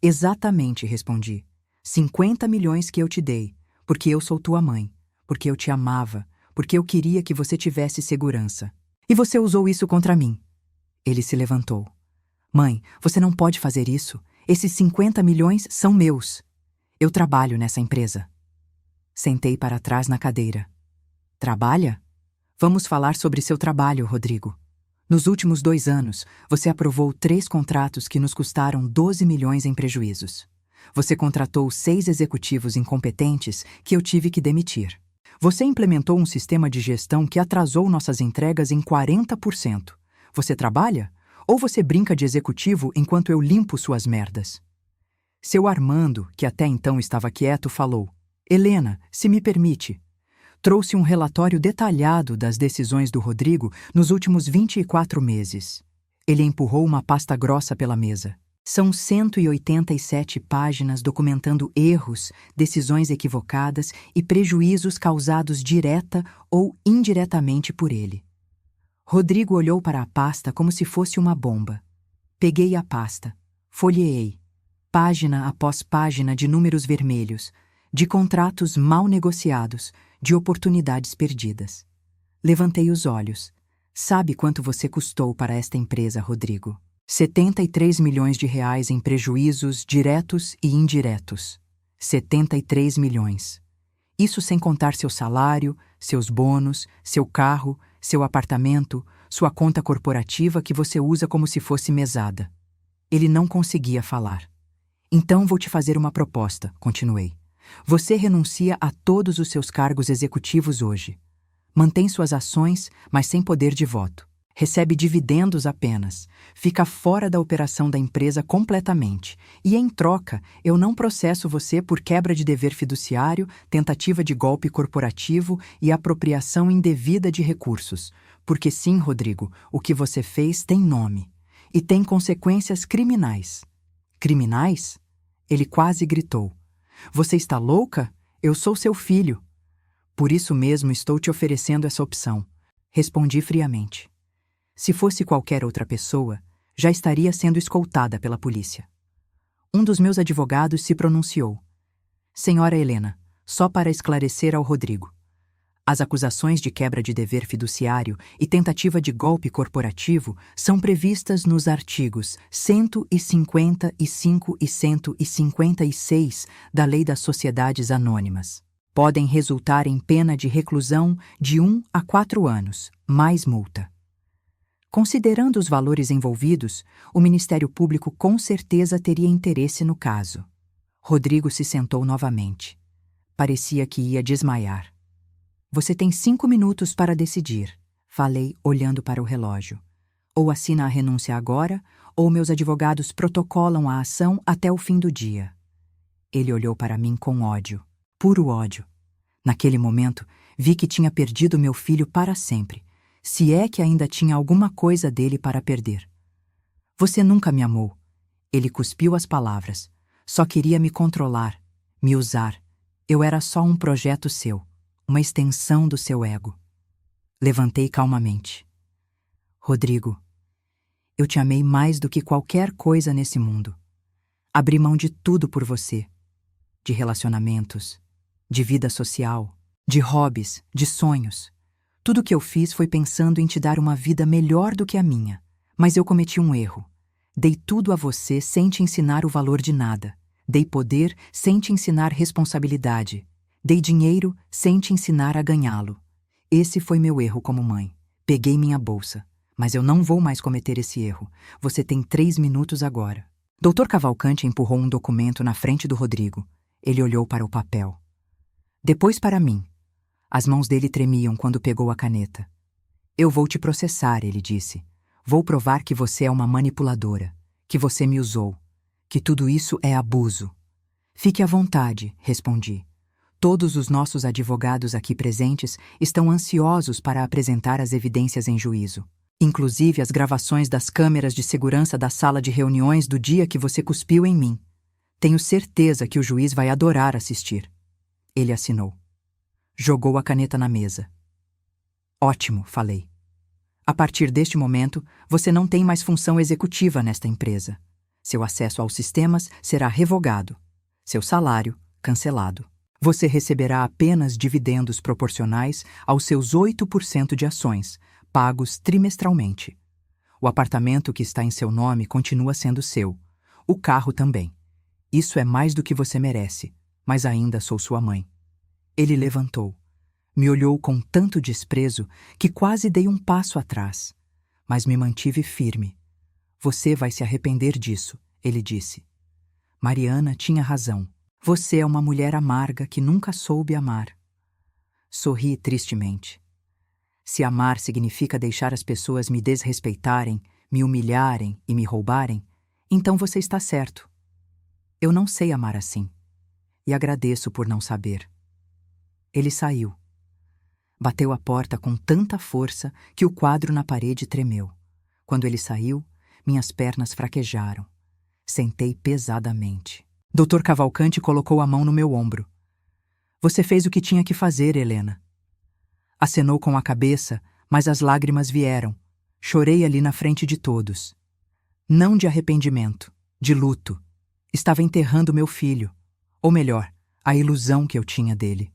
Speaker 1: Exatamente, respondi. 50 milhões que eu te dei, porque eu sou tua mãe, porque eu te amava, porque eu queria que você tivesse segurança. E você usou isso contra mim. Ele se levantou. Mãe, você não pode fazer isso. Esses 50 milhões são meus. Eu trabalho nessa empresa. Sentei para trás na cadeira. Trabalha? Vamos falar sobre seu trabalho, Rodrigo. Nos últimos 2 anos, você aprovou 3 contratos que nos custaram 12 milhões em prejuízos. Você contratou 6 executivos incompetentes que eu tive que demitir. Você implementou um sistema de gestão que atrasou nossas entregas em 40%. Você trabalha? Ou você brinca de executivo enquanto eu limpo suas merdas? Seu Armando, que até então estava quieto, falou: Helena, se me permite. Trouxe um relatório detalhado das decisões do Rodrigo nos últimos 24 meses. Ele empurrou uma pasta grossa pela mesa. São 187 páginas documentando erros, decisões equivocadas e prejuízos causados direta ou indiretamente por ele. Rodrigo olhou para a pasta como se fosse uma bomba. Peguei a pasta, folheei, página após página de números vermelhos, de contratos mal negociados, de oportunidades perdidas. Levantei os olhos. Sabe quanto você custou para esta empresa, Rodrigo? 73 milhões de reais em prejuízos diretos e indiretos. 73 milhões. Isso sem contar seu salário, seus bônus, seu carro, seu apartamento, sua conta corporativa que você usa como se fosse mesada. Ele não conseguia falar. Então vou te fazer uma proposta, continuei. Você renuncia a todos os seus cargos executivos hoje. Mantém suas ações, mas sem poder de voto. Recebe dividendos apenas, fica fora da operação da empresa completamente. E, em troca, eu não processo você por quebra de dever fiduciário, tentativa de golpe corporativo e apropriação indevida de recursos. Porque sim, Rodrigo, o que você fez tem nome. E tem consequências criminais. Criminais? Ele quase gritou. Você está louca? Eu sou seu filho. Por isso mesmo estou te oferecendo essa opção. Respondi friamente. Se fosse qualquer outra pessoa, já estaria sendo escoltada pela polícia. Um dos meus advogados se pronunciou. Senhora Helena, só para esclarecer ao Rodrigo. As acusações de quebra de dever fiduciário e tentativa de golpe corporativo são previstas nos artigos 155 e 156 da Lei das Sociedades Anônimas. Podem resultar em pena de reclusão de 1 a 4 anos, mais multa. Considerando os valores envolvidos, o Ministério Público com certeza teria interesse no caso. Rodrigo se sentou novamente. Parecia que ia desmaiar. Você tem 5 minutos para decidir, falei, olhando para o relógio. Ou assina a renúncia agora, ou meus advogados protocolam a ação até o fim do dia. Ele olhou para mim com ódio, puro ódio. Naquele momento, vi que tinha perdido meu filho para sempre. Se é que ainda tinha alguma coisa dele para perder. Você nunca me amou. Ele cuspiu as palavras. Só queria me controlar, me usar. Eu era só um projeto seu, uma extensão do seu ego. Levantei calmamente. Rodrigo, eu te amei mais do que qualquer coisa nesse mundo. Abri mão de tudo por você. De relacionamentos, de vida social, de hobbies, de sonhos. Tudo que eu fiz foi pensando em te dar uma vida melhor do que a minha. Mas eu cometi um erro. Dei tudo a você sem te ensinar o valor de nada. Dei poder sem te ensinar responsabilidade. Dei dinheiro sem te ensinar a ganhá-lo. Esse foi meu erro como mãe. Peguei minha bolsa. Mas eu não vou mais cometer esse erro. Você tem 3 minutos agora. Dr. Cavalcante empurrou um documento na frente do Rodrigo. Ele olhou para o papel. Depois para mim. As mãos dele tremiam quando pegou a caneta. Eu vou te processar, ele disse. Vou provar que você é uma manipuladora, que você me usou, que tudo isso é abuso. Fique à vontade, respondi. Todos os nossos advogados aqui presentes estão ansiosos para apresentar as evidências em juízo, inclusive as gravações das câmeras de segurança da sala de reuniões do dia que você cuspiu em mim. Tenho certeza que o juiz vai adorar assistir. Ele assinou. Jogou a caneta na mesa. Ótimo, falei. A partir deste momento, você não tem mais função executiva nesta empresa. Seu acesso aos sistemas será revogado. Seu salário, cancelado. Você receberá apenas dividendos proporcionais aos seus 8% de ações, pagos trimestralmente. O apartamento que está em seu nome continua sendo seu. O carro também. Isso é mais do que você merece, mas ainda sou sua mãe. Ele levantou. Me olhou com tanto desprezo que quase dei um passo atrás. Mas me mantive firme. Você vai se arrepender disso, ele disse. Mariana tinha razão. Você é uma mulher amarga que nunca soube amar. Sorri tristemente. Se amar significa deixar as pessoas me desrespeitarem, me humilharem e me roubarem, então você está certo. Eu não sei amar assim. E agradeço por não saber. Ele saiu. Bateu a porta com tanta força que o quadro na parede tremeu. Quando ele saiu, minhas pernas fraquejaram. Sentei pesadamente. Dr. Cavalcante colocou a mão no meu ombro. Você fez o que tinha que fazer, Helena. Acenou com a cabeça, mas as lágrimas vieram. Chorei ali na frente de todos. Não de arrependimento, de luto. Estava enterrando meu filho. Ou melhor, a ilusão que eu tinha dele.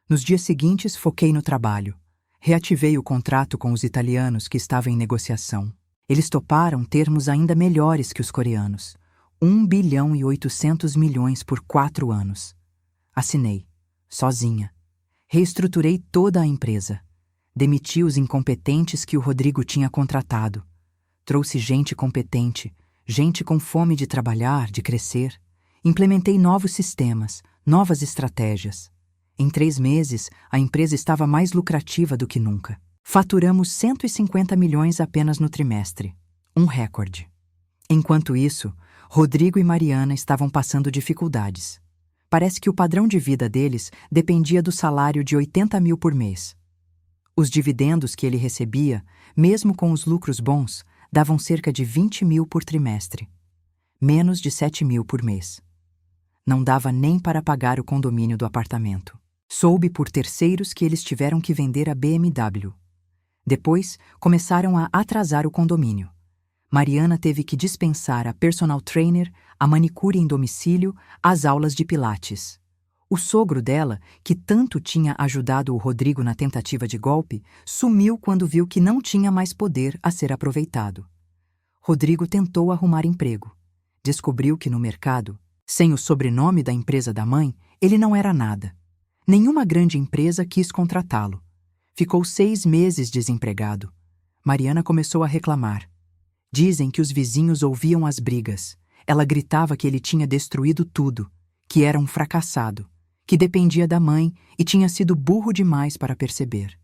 Speaker 1: Nos dias seguintes, foquei no trabalho. Reativei o contrato com os italianos que estava em negociação. Eles toparam termos ainda melhores que os coreanos. 1 bilhão e 800 milhões por 4 anos. Assinei, sozinha. Reestruturei toda a empresa. Demiti os incompetentes que o Rodrigo tinha contratado. Trouxe gente competente, gente com fome de trabalhar, de crescer. Implementei novos sistemas, novas estratégias. Em 3 meses, a empresa estava mais lucrativa do que nunca. Faturamos 150 milhões apenas no trimestre. Um recorde. Enquanto isso, Rodrigo e Mariana estavam passando dificuldades. Parece que o padrão de vida deles dependia do salário de 80 mil por mês. Os dividendos que ele recebia, mesmo com os lucros bons, davam cerca de 20 mil por trimestre. Menos de 7 mil por mês. Não dava nem para pagar o condomínio do apartamento. Soube por terceiros que eles tiveram que vender a BMW. Depois, começaram a atrasar o condomínio. Mariana teve que dispensar a personal trainer, a manicure em domicílio, as aulas de pilates. O sogro dela, que tanto tinha ajudado o Rodrigo na tentativa de golpe, sumiu quando viu que não tinha mais poder a ser aproveitado. Rodrigo tentou arrumar emprego. Descobriu que no mercado, sem o sobrenome da empresa da mãe, ele não era nada. Nenhuma grande empresa quis contratá-lo. Ficou 6 meses desempregado. Mariana começou a reclamar. Dizem que os vizinhos ouviam as brigas. Ela gritava que ele tinha destruído tudo, que era um fracassado, que dependia da mãe e tinha sido burro demais para perceber.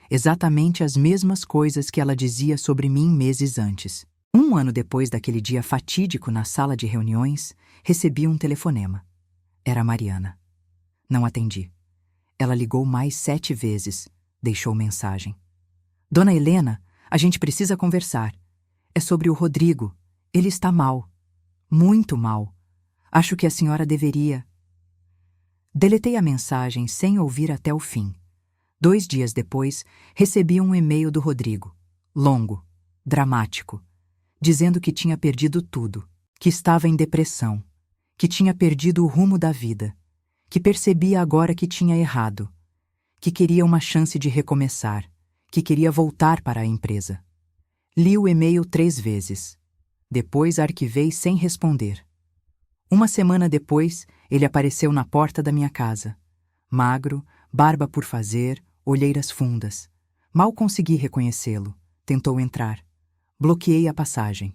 Speaker 1: Exatamente as mesmas coisas que ela dizia sobre mim meses antes. 1 ano depois daquele dia fatídico na sala de reuniões, recebi um telefonema. Era a Mariana. Não atendi. Ela ligou mais 7 vezes. Deixou mensagem. Dona Helena, a gente precisa conversar. É sobre o Rodrigo. Ele está mal. Muito mal. Acho que a senhora deveria... Deletei a mensagem sem ouvir até o fim. 2 dias depois, recebi um e-mail do Rodrigo. Longo, dramático, dizendo que tinha perdido tudo, que estava em depressão, que tinha perdido o rumo da vida, que percebia agora que tinha errado, que queria uma chance de recomeçar, que queria voltar para a empresa. Li o e-mail 3 vezes. Depois arquivei sem responder. 1 semana depois, ele apareceu na porta da minha casa. Magro, barba por fazer, olheiras fundas. Mal consegui reconhecê-lo. Tentou entrar. Bloqueei a passagem.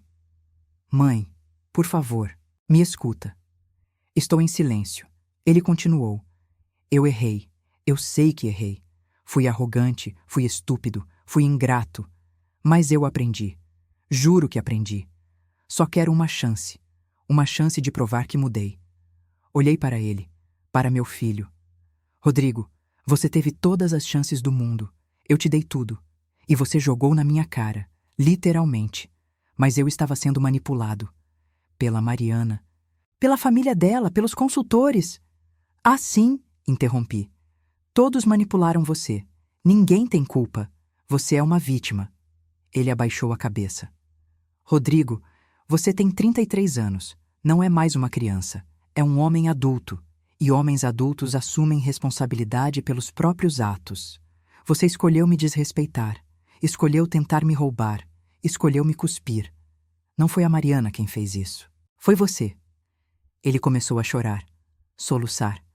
Speaker 1: Mãe, por favor, me escuta. Estou em silêncio. Ele continuou. Eu errei. Eu sei que errei. Fui arrogante, fui estúpido, fui ingrato. Mas eu aprendi. Juro que aprendi. Só quero uma chance de provar que mudei. Olhei para ele, para meu filho. Rodrigo, você teve todas as chances do mundo. Eu te dei tudo. E você jogou na minha cara, literalmente. Mas eu estava sendo manipulado. Pela Mariana. Pela família dela, pelos consultores. Ah, sim, interrompi. Todos manipularam você. Ninguém tem culpa. Você é uma vítima. Ele abaixou a cabeça. Rodrigo, você tem 33 anos. Não é mais uma criança. É um homem adulto. E homens adultos assumem responsabilidade pelos próprios atos. Você escolheu me desrespeitar. Escolheu tentar me roubar. Escolheu me cuspir. Não foi a Mariana quem fez isso. Foi você. Ele começou a chorar. Soluçar.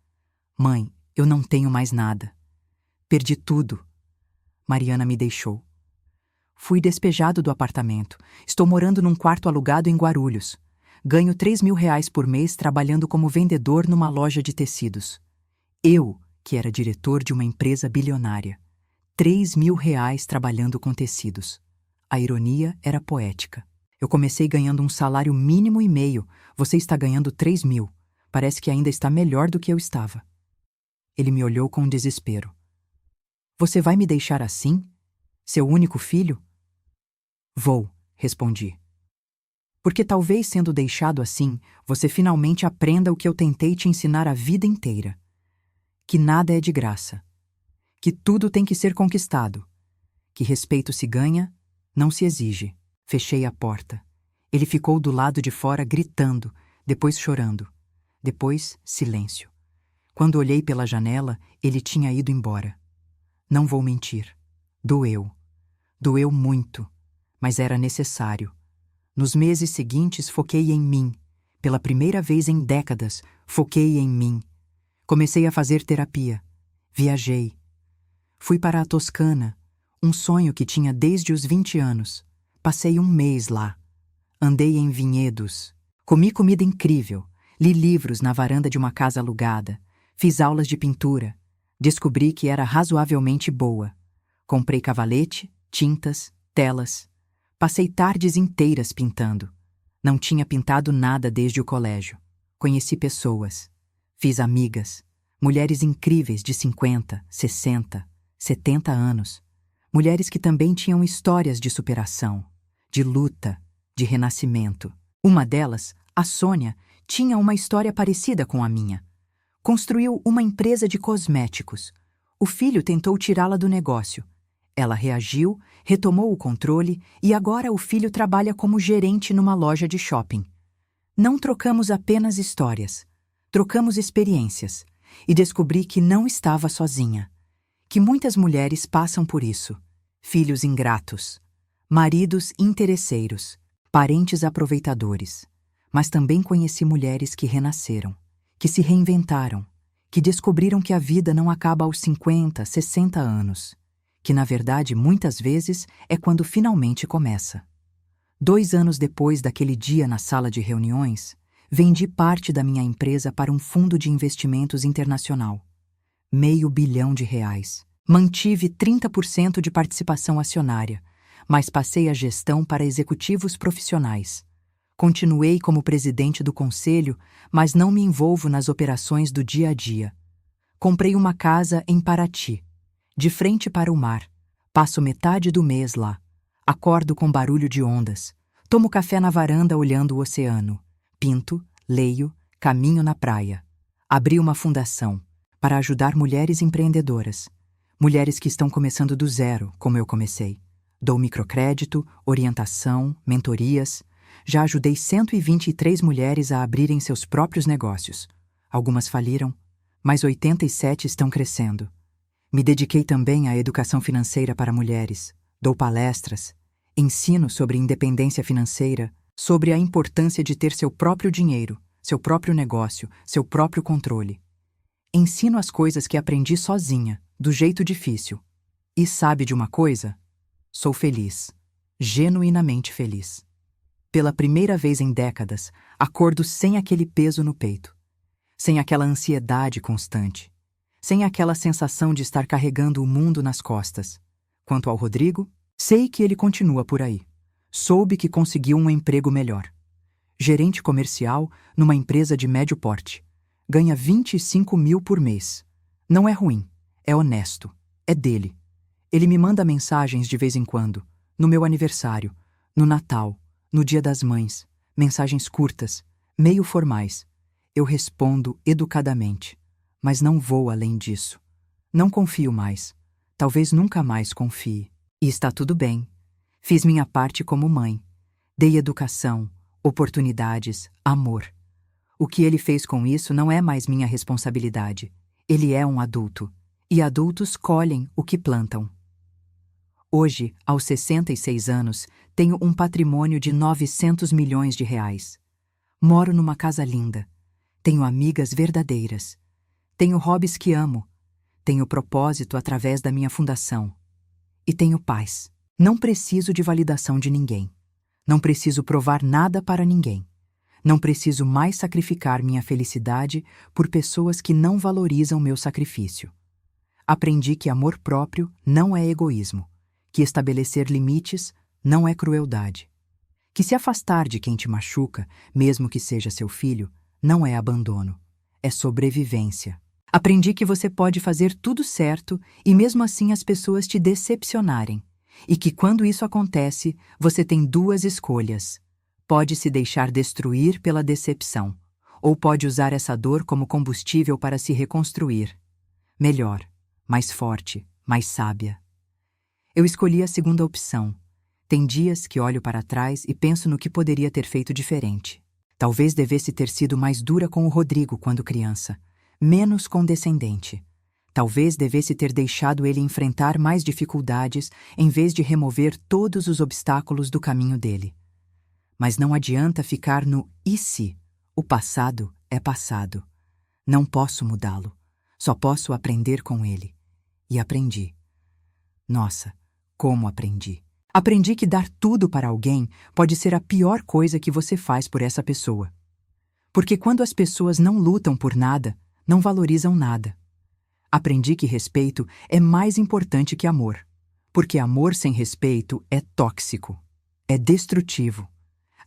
Speaker 1: Mãe, eu não tenho mais nada. Perdi tudo. Mariana me deixou. Fui despejado do apartamento. Estou morando num quarto alugado em Guarulhos. Ganho 3 mil reais por mês trabalhando como vendedor numa loja de tecidos. Eu, que era diretor de uma empresa bilionária. 3 mil reais trabalhando com tecidos. A ironia era poética. Eu comecei ganhando um salário mínimo e meio. Você está ganhando 3 mil. Parece que ainda está melhor do que eu estava. Ele me olhou com desespero. Você vai me deixar assim? Seu único filho? Vou, respondi. Porque talvez sendo deixado assim, você finalmente aprenda o que eu tentei te ensinar a vida inteira. Que nada é de graça. Que tudo tem que ser conquistado. Que respeito se ganha, não se exige. Fechei a porta. Ele ficou do lado de fora gritando, depois chorando. Depois, silêncio. Quando olhei pela janela, ele tinha ido embora. Não vou mentir. Doeu. Doeu muito, mas era necessário. Nos meses seguintes, foquei em mim. Pela primeira vez em décadas, foquei em mim. Comecei a fazer terapia. Viajei. Fui para a Toscana, um sonho que tinha desde os 20 anos. Passei 1 mês lá. Andei em vinhedos. Comi comida incrível. Li livros na varanda de uma casa alugada. Fiz aulas de pintura. Descobri que era razoavelmente boa. Comprei cavalete, tintas, telas. Passei tardes inteiras pintando. Não tinha pintado nada desde o colégio. Conheci pessoas. Fiz amigas. Mulheres incríveis de 50, 60, 70 anos. Mulheres que também tinham histórias de superação, de luta, de renascimento. Uma delas, a Sônia, tinha uma história parecida com a minha. Construiu uma empresa de cosméticos. O filho tentou tirá-la do negócio. Ela reagiu, retomou o controle e agora o filho trabalha como gerente numa loja de shopping. Não trocamos apenas histórias, trocamos experiências e descobri que não estava sozinha. Que muitas mulheres passam por isso. Filhos ingratos, maridos interesseiros, parentes aproveitadores. Mas também conheci mulheres que renasceram, que se reinventaram, que descobriram que a vida não acaba aos 50, 60 anos, que na verdade muitas vezes é quando finalmente começa. 2 anos depois daquele dia na sala de reuniões, vendi parte da minha empresa para um fundo de investimentos internacional. R$500 milhão. Mantive 30% de participação acionária, mas passei a gestão para executivos profissionais. Continuei como presidente do conselho, mas não me envolvo nas operações do dia a dia. Comprei uma casa em Paraty, de frente para o mar. Passo metade do mês lá. Acordo com barulho de ondas. Tomo café na varanda olhando o oceano. Pinto, leio, caminho na praia. Abri uma fundação para ajudar mulheres empreendedoras. Mulheres que estão começando do zero, como eu comecei. Dou microcrédito, orientação, mentorias. Já ajudei 123 mulheres a abrirem seus próprios negócios. Algumas faliram, mas 87 estão crescendo. Me dediquei também à educação financeira para mulheres. Dou palestras, ensino sobre independência financeira, sobre a importância de ter seu próprio dinheiro, seu próprio negócio, seu próprio controle. Ensino as coisas que aprendi sozinha, do jeito difícil. E sabe de uma coisa? Sou feliz, genuinamente feliz. Pela primeira vez em décadas, acordo sem aquele peso no peito, sem aquela ansiedade constante, sem aquela sensação de estar carregando o mundo nas costas. Quanto ao Rodrigo, sei que ele continua por aí. Soube que conseguiu um emprego melhor. Gerente comercial numa empresa de médio porte. Ganha 25 mil por mês. Não é ruim, é honesto, é dele. Ele me manda mensagens de vez em quando, no meu aniversário, no Natal, no Dia das Mães, mensagens curtas, meio formais. Eu respondo educadamente, mas não vou além disso. Não confio mais. Talvez nunca mais confie. E está tudo bem. Fiz minha parte como mãe. Dei educação, oportunidades, amor. O que ele fez com isso não é mais minha responsabilidade. Ele é um adulto. E adultos colhem o que plantam. Hoje, aos 66 anos, tenho um patrimônio de R$900 milhões. Moro numa casa linda. Tenho amigas verdadeiras. Tenho hobbies que amo. Tenho propósito através da minha fundação. E tenho paz. Não preciso de validação de ninguém. Não preciso provar nada para ninguém. Não preciso mais sacrificar minha felicidade por pessoas que não valorizam meu sacrifício. Aprendi que amor próprio não é egoísmo, que estabelecer limites não é crueldade, que se afastar de quem te machuca, mesmo que seja seu filho, não é abandono, é sobrevivência. Aprendi que você pode fazer tudo certo e mesmo assim as pessoas te decepcionarem, e que quando isso acontece, você tem 2 escolhas. Pode se deixar destruir pela decepção, ou pode usar essa dor como combustível para se reconstruir. Melhor, mais forte, mais sábia. Eu escolhi a segunda opção. Tem dias que olho para trás e penso no que poderia ter feito diferente. Talvez devesse ter sido mais dura com o Rodrigo quando criança, menos condescendente. Talvez devesse ter deixado ele enfrentar mais dificuldades em vez de remover todos os obstáculos do caminho dele. Mas não adianta ficar no "e se". O passado é passado. Não posso mudá-lo. Só posso aprender com ele. E aprendi. Nossa, como aprendi. Aprendi que dar tudo para alguém pode ser a pior coisa que você faz por essa pessoa. Porque quando as pessoas não lutam por nada, não valorizam nada. Aprendi que respeito é mais importante que amor. Porque amor sem respeito é tóxico, é destrutivo.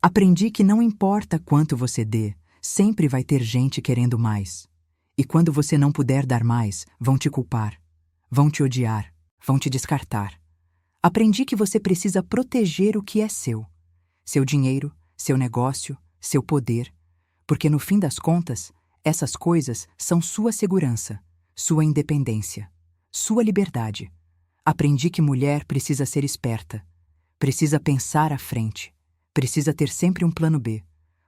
Speaker 1: Aprendi que não importa quanto você dê, sempre vai ter gente querendo mais. E quando você não puder dar mais, vão te culpar, vão te odiar, vão te descartar. Aprendi que você precisa proteger o que é seu. Seu dinheiro, seu negócio, seu poder. Porque no fim das contas, essas coisas são sua segurança, sua independência, sua liberdade. Aprendi que mulher precisa ser esperta, precisa pensar à frente, precisa ter sempre um plano B,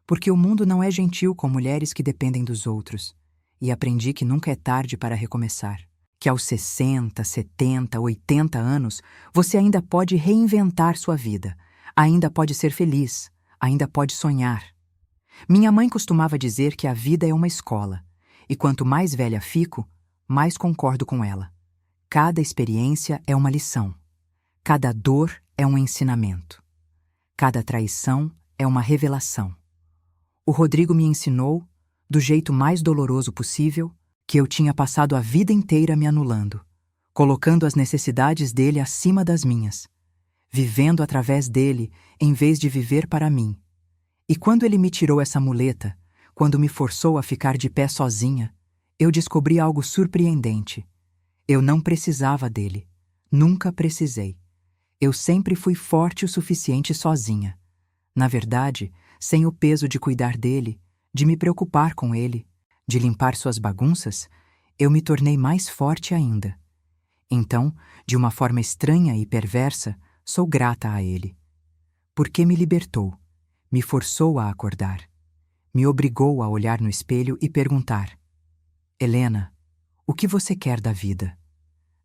Speaker 1: porque o mundo não é gentil com mulheres que dependem dos outros. E aprendi que nunca é tarde para recomeçar, que aos 60, 70, 80 anos, você ainda pode reinventar sua vida, ainda pode ser feliz, ainda pode sonhar. Minha mãe costumava dizer que a vida é uma escola, e quanto mais velha fico, mais concordo com ela. Cada experiência é uma lição. Cada dor é um ensinamento. Cada traição é uma revelação. O Rodrigo me ensinou, do jeito mais doloroso possível, que eu tinha passado a vida inteira me anulando, colocando as necessidades dele acima das minhas, vivendo através dele em vez de viver para mim. E quando ele me tirou essa muleta, quando me forçou a ficar de pé sozinha, eu descobri algo surpreendente. Eu não precisava dele. Nunca precisei. Eu sempre fui forte o suficiente sozinha. Na verdade, sem o peso de cuidar dele, de me preocupar com ele, de limpar suas bagunças, eu me tornei mais forte ainda. Então, de uma forma estranha e perversa, sou grata a ele. Porque me libertou, me forçou a acordar, me obrigou a olhar no espelho e perguntar: Helena, o que você quer da vida?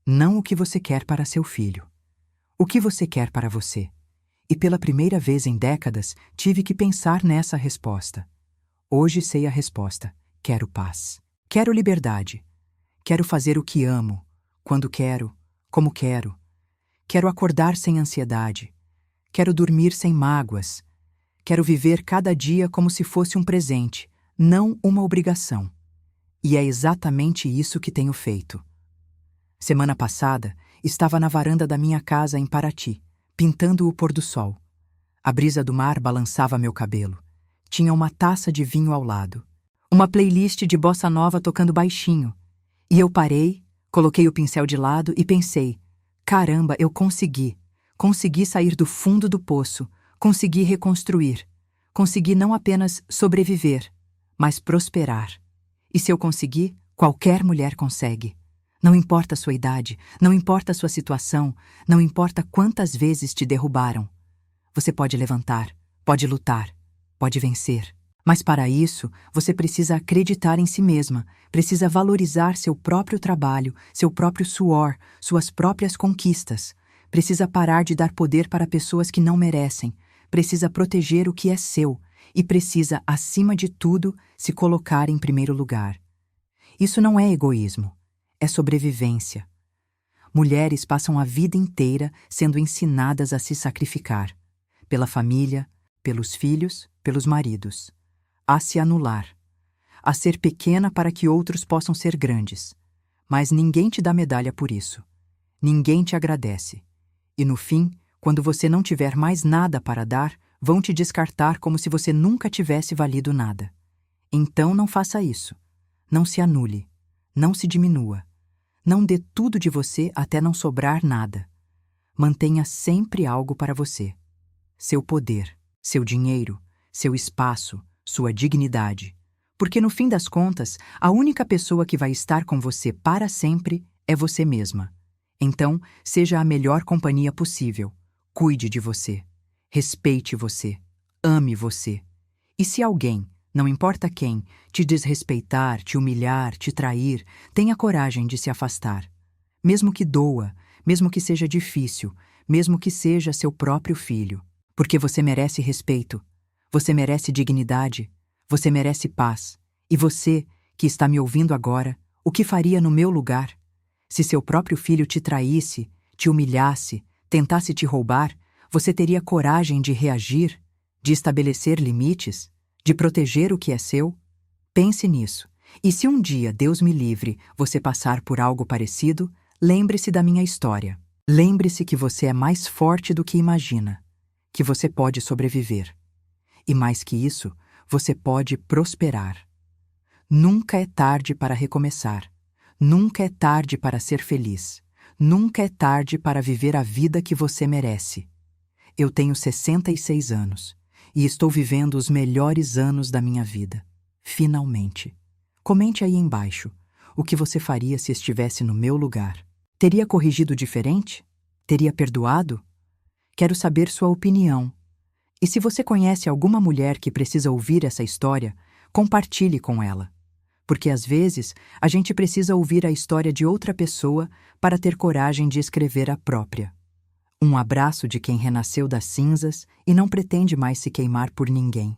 Speaker 1: Não o que você quer para seu filho. O que você quer para você? E pela primeira vez em décadas, tive que pensar nessa resposta. Hoje sei a resposta. Quero paz. Quero liberdade. Quero fazer o que amo, quando quero, como quero. Quero acordar sem ansiedade. Quero dormir sem mágoas. Quero viver cada dia como se fosse um presente, não uma obrigação. E é exatamente isso que tenho feito. Semana passada, estava na varanda da minha casa em Paraty, pintando o pôr do sol. A brisa do mar balançava meu cabelo. Tinha uma taça de vinho ao lado. Uma playlist de bossa nova tocando baixinho. E eu parei, coloquei o pincel de lado e pensei: caramba, eu consegui. Consegui sair do fundo do poço. Consegui reconstruir. Consegui não apenas sobreviver, mas prosperar. E se eu conseguir, qualquer mulher consegue. Não importa a sua idade, não importa a sua situação, não importa quantas vezes te derrubaram. Você pode levantar, pode lutar, pode vencer. Mas para isso, você precisa acreditar em si mesma, precisa valorizar seu próprio trabalho, seu próprio suor, suas próprias conquistas. Precisa parar de dar poder para pessoas que não merecem, precisa proteger o que é seu e precisa, acima de tudo, se colocar em primeiro lugar. Isso não é egoísmo. É sobrevivência. Mulheres passam a vida inteira sendo ensinadas a se sacrificar. Pela família, pelos filhos, pelos maridos. A se anular. A ser pequena para que outros possam ser grandes. Mas ninguém te dá medalha por isso. Ninguém te agradece. E no fim, quando você não tiver mais nada para dar, vão te descartar como se você nunca tivesse valido nada. Então não faça isso. Não se anule. Não se diminua. Não dê tudo de você até não sobrar nada. Mantenha sempre algo para você. Seu poder, seu dinheiro, seu espaço, sua dignidade. Porque no fim das contas, a única pessoa que vai estar com você para sempre é você mesma. Então, seja a melhor companhia possível. Cuide de você. Respeite você. Ame você. E se alguém, não importa quem, te desrespeitar, te humilhar, te trair, tenha coragem de se afastar. Mesmo que doa, mesmo que seja difícil, mesmo que seja seu próprio filho. Porque você merece respeito, você merece dignidade, você merece paz. E você, que está me ouvindo agora, o que faria no meu lugar? Se seu próprio filho te traísse, te humilhasse, tentasse te roubar, você teria coragem de reagir, de estabelecer limites? De proteger o que é seu? Pense nisso. E se um dia, Deus me livre, você passar por algo parecido, lembre-se da minha história. Lembre-se que você é mais forte do que imagina, que você pode sobreviver. E mais que isso, você pode prosperar. Nunca é tarde para recomeçar. Nunca é tarde para ser feliz. Nunca é tarde para viver a vida que você merece. Eu tenho 66 anos e estou vivendo os melhores anos da minha vida. Finalmente. Comente aí embaixo o que você faria se estivesse no meu lugar. Teria corrigido diferente? Teria perdoado? Quero saber sua opinião. E se você conhece alguma mulher que precisa ouvir essa história, compartilhe com ela. Porque às vezes a gente precisa ouvir a história de outra pessoa para ter coragem de escrever a própria. Um abraço de quem renasceu das cinzas e não pretende mais se queimar por ninguém.